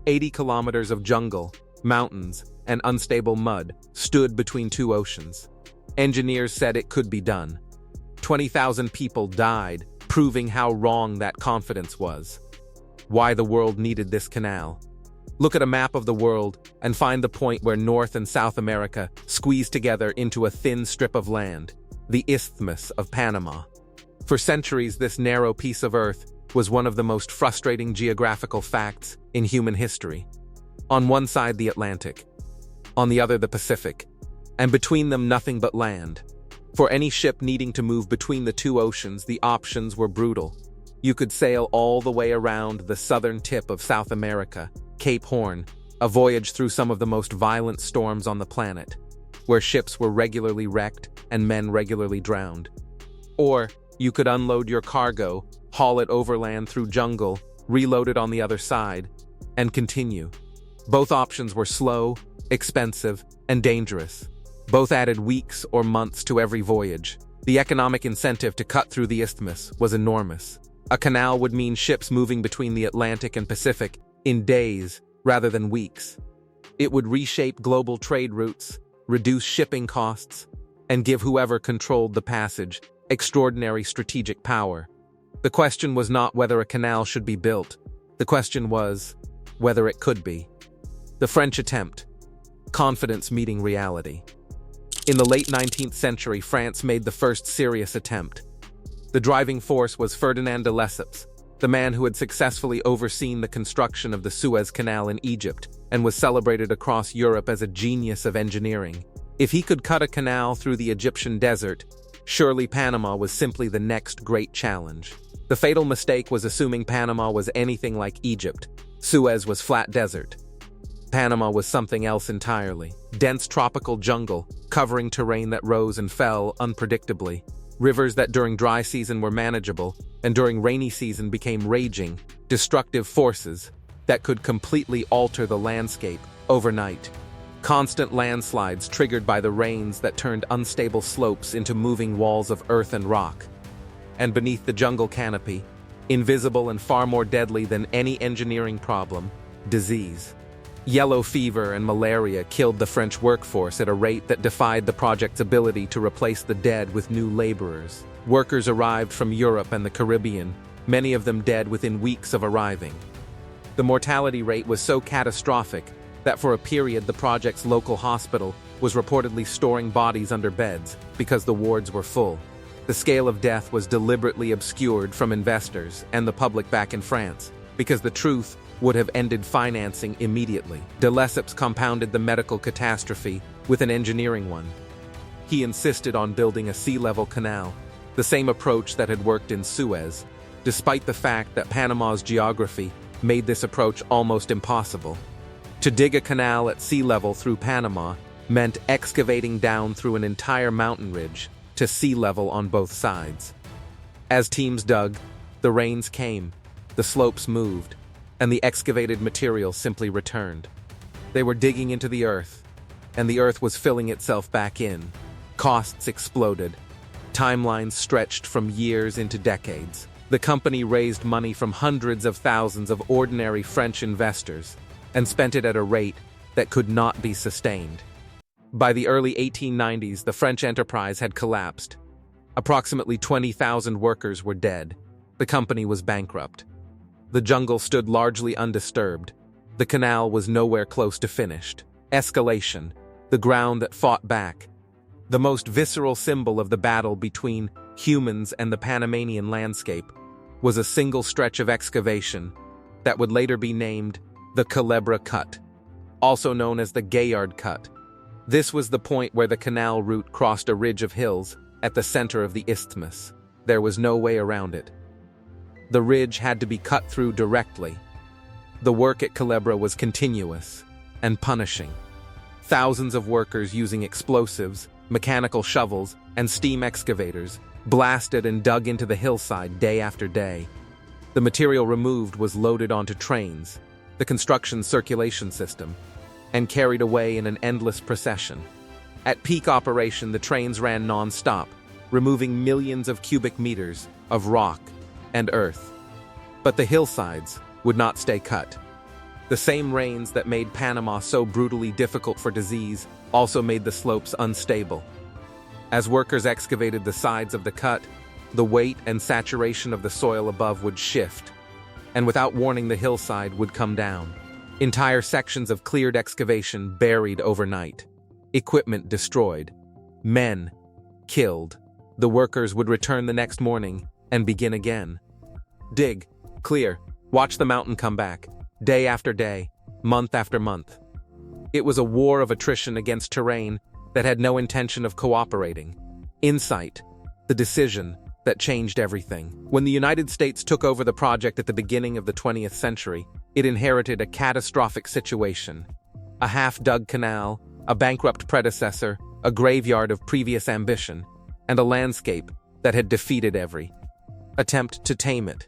80 kilometers of jungle, mountains, and unstable mud stood between two oceans. Engineers said it could be done. 20,000 people died, proving how wrong that confidence was. Why the world needed this canal. Look at a map of the world and find the point where North and South America squeeze together into a thin strip of land, the Isthmus of Panama. For centuries, this narrow piece of earth was one of the most frustrating geographical facts in human history. On one side, the Atlantic. On the other, the Pacific. And between them, nothing but land. For any ship needing to move between the two oceans, the options were brutal. You could sail all the way around the southern tip of South America, Cape Horn, a voyage through some of the most violent storms on the planet, where ships were regularly wrecked and men regularly drowned. Or you could unload your cargo, haul it overland through jungle, reload it on the other side, and continue. Both options were slow, expensive, and dangerous. Both added weeks or months to every voyage. The economic incentive to cut through the isthmus was enormous. A canal would mean ships moving between the Atlantic and Pacific in days rather than weeks. It would reshape global trade routes, reduce shipping costs, and give whoever controlled the passage extraordinary strategic power. The question was not whether a canal should be built. The question was whether it could be. The French attempt. Confidence meeting reality. In the late 19th century, France made the first serious attempt. The driving force was Ferdinand de Lesseps, the man who had successfully overseen the construction of the Suez Canal in Egypt and was celebrated across Europe as a genius of engineering. If he could cut a canal through the Egyptian desert, surely Panama was simply the next great challenge. The fatal mistake was assuming Panama was anything like Egypt. Suez was flat desert. Panama was something else entirely. Dense tropical jungle, covering terrain that rose and fell unpredictably. Rivers that during dry season were manageable, and during rainy season became raging, destructive forces that could completely alter the landscape overnight. Constant landslides triggered by the rains that turned unstable slopes into moving walls of earth and rock. And beneath the jungle canopy, invisible and far more deadly than any engineering problem, disease. Yellow fever and malaria killed the French workforce at a rate that defied the project's ability to replace the dead with new laborers. Workers arrived from Europe and the Caribbean, many of them dead within weeks of arriving. The mortality rate was so catastrophic that for a period the project's local hospital was reportedly storing bodies under beds because the wards were full. The scale of death was deliberately obscured from investors and the public back in France, because the truth would have ended financing immediately. De Lesseps compounded the medical catastrophe with an engineering one. He insisted on building a sea-level canal, the same approach that had worked in Suez, despite the fact that Panama's geography made this approach almost impossible. To dig a canal at sea level through Panama meant excavating down through an entire mountain ridge to sea level on both sides. As teams dug, the rains came, the slopes moved, and the excavated material simply returned. They were digging into the earth, and the earth was filling itself back in. Costs exploded. Timelines stretched from years into decades. The company raised money from hundreds of thousands of ordinary French investors and spent it at a rate that could not be sustained. By the early 1890s, the French enterprise had collapsed. Approximately 20,000 workers were dead. The company was bankrupt. The jungle stood largely undisturbed. The canal was nowhere close to finished. Escalation, the ground that fought back. The most visceral symbol of the battle between humans and the Panamanian landscape was a single stretch of excavation that would later be named the Culebra Cut, also known as the Gaillard Cut. This was the point where the canal route crossed a ridge of hills at the center of the isthmus. There was no way around it. The ridge had to be cut through directly. The work at Culebra was continuous and punishing. Thousands of workers using explosives, mechanical shovels, and steam excavators blasted and dug into the hillside day after day. The material removed was loaded onto trains, the construction's circulation system, and carried away in an endless procession. At peak operation, the trains ran non-stop, removing millions of cubic meters of rock and earth. But the hillsides would not stay cut. The same rains that made Panama so brutally difficult for disease also made the slopes unstable. As workers excavated the sides of the cut, the weight and saturation of the soil above would shift, and without warning the hillside would come down. Entire sections of cleared excavation buried overnight. Equipment destroyed. Men killed. The workers would return the next morning and begin again. Dig, clear, watch the mountain come back, day after day, month after month. It was a war of attrition against terrain that had no intention of cooperating. Insight, the decision that changed everything. When the United States took over the project at the beginning of the 20th century, it inherited a catastrophic situation. A half-dug canal, a bankrupt predecessor, a graveyard of previous ambition, and a landscape that had defeated every attempt to tame it.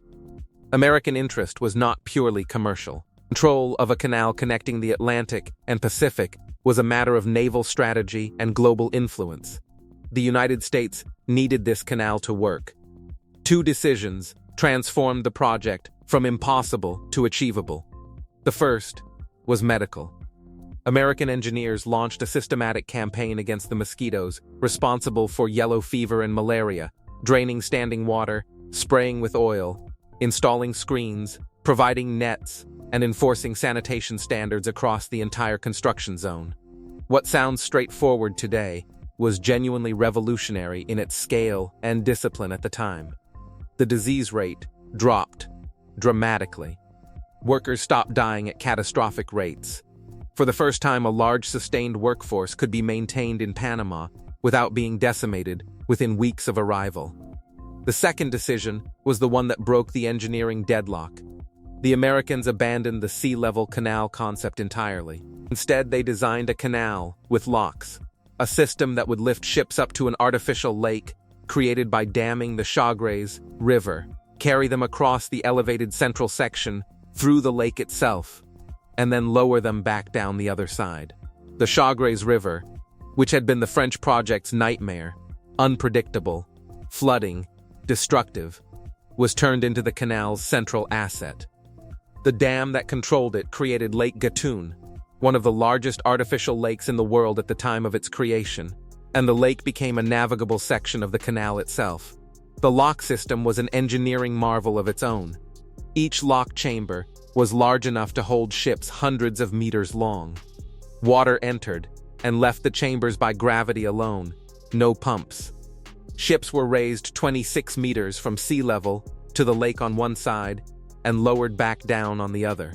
American interest was not purely commercial. Control of a canal connecting the Atlantic and Pacific was a matter of naval strategy and global influence. The United States needed this canal to work. Two decisions transformed the project from impossible to achievable. The first was medical. American engineers launched a systematic campaign against the mosquitoes responsible for yellow fever and malaria, draining standing water, spraying with oil, installing screens, providing nets, and enforcing sanitation standards across the entire construction zone. What sounds straightforward today was genuinely revolutionary in its scale and discipline at the time. The disease rate dropped dramatically. Workers stopped dying at catastrophic rates. For the first time, a large sustained workforce could be maintained in Panama without being decimated within weeks of arrival. The second decision was the one that broke the engineering deadlock. The Americans abandoned the sea-level canal concept entirely. Instead, they designed a canal with locks, a system that would lift ships up to an artificial lake created by damming the Chagres River, carry them across the elevated central section through the lake itself, and then lower them back down the other side. The Chagres River, which had been the French project's nightmare, unpredictable, flooding, destructive, was turned into the canal's central asset. The dam that controlled it created Lake Gatun, one of the largest artificial lakes in the world at the time of its creation, and the lake became a navigable section of the canal itself. The lock system was an engineering marvel of its own. Each lock chamber was large enough to hold ships hundreds of meters long. Water entered and left the chambers by gravity alone, no pumps. Ships were raised 26 meters from sea level to the lake on one side and lowered back down on the other.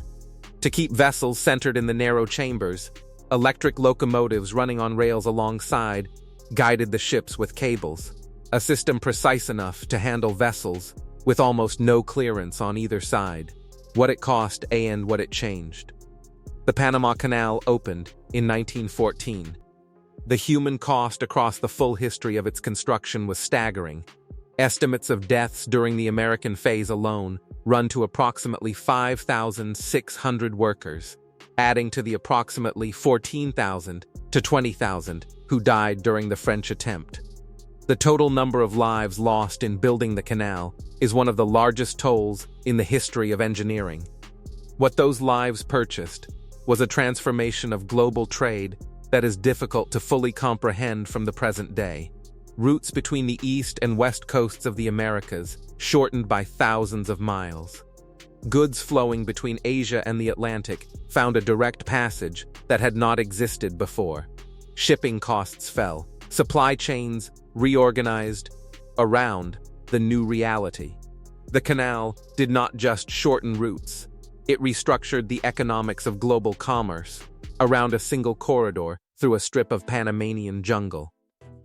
To keep vessels centered in the narrow chambers, electric locomotives running on rails alongside guided the ships with cables, a system precise enough to handle vessels with almost no clearance on either side. What it cost and what it changed. The Panama Canal opened in 1914. The human cost across the full history of its construction was staggering. Estimates of deaths during the American phase alone run to approximately 5,600 workers, adding to the approximately 14,000 to 20,000 who died during the French attempt. The total number of lives lost in building the canal is one of the largest tolls in the history of engineering. What those lives purchased was a transformation of global trade that is difficult to fully comprehend from the present day. Routes between the east and west coasts of the Americas shortened by thousands of miles. Goods flowing between Asia and the Atlantic found a direct passage that had not existed before. Shipping costs fell. Supply chains reorganized around the new reality. The canal did not just shorten routes. It restructured the economics of global commerce around a single corridor through a strip of Panamanian jungle.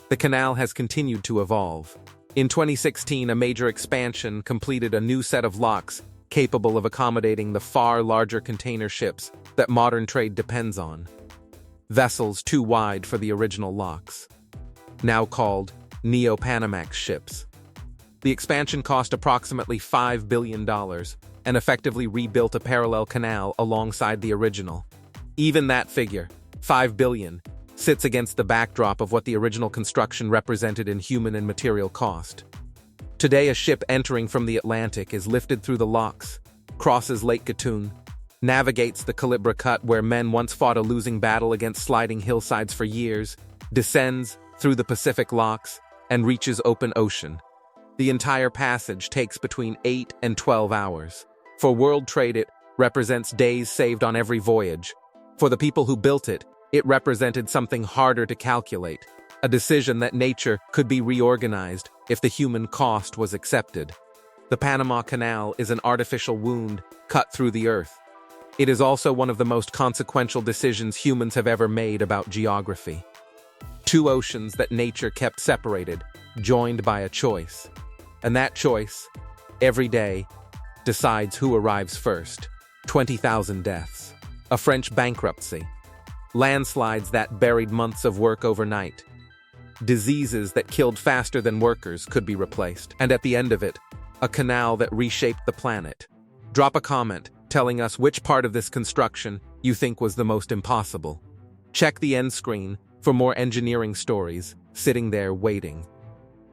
The canal has continued to evolve. In 2016, a major expansion completed a new set of locks capable of accommodating the far larger container ships that modern trade depends on. Vessels too wide for the original locks, now called Neo-Panamax ships. The expansion cost approximately $5 billion and effectively rebuilt a parallel canal alongside the original. Even that figure, $5 billion, sits against the backdrop of what the original construction represented in human and material cost. Today, a ship entering from the Atlantic is lifted through the locks, crosses Lake Gatun, navigates the Calibra Cut where men once fought a losing battle against sliding hillsides for years, descends through the Pacific locks, and reaches open ocean. The entire passage takes between 8 and 12 hours. For world trade, it represents days saved on every voyage. For the people who built it, it represented something harder to calculate, a decision that nature could be reorganized if the human cost was accepted. The Panama Canal is an artificial wound cut through the earth. It is also one of the most consequential decisions humans have ever made about geography. Two oceans that nature kept separated, joined by a choice. And that choice, every day, decides who arrives first. 20,000 deaths. A French bankruptcy. Landslides that buried months of work overnight. Diseases that killed faster than workers could be replaced. And at the end of it, a canal that reshaped the planet. Drop a comment telling us which part of this construction you think was the most impossible. Check the end screen for more engineering stories sitting there waiting.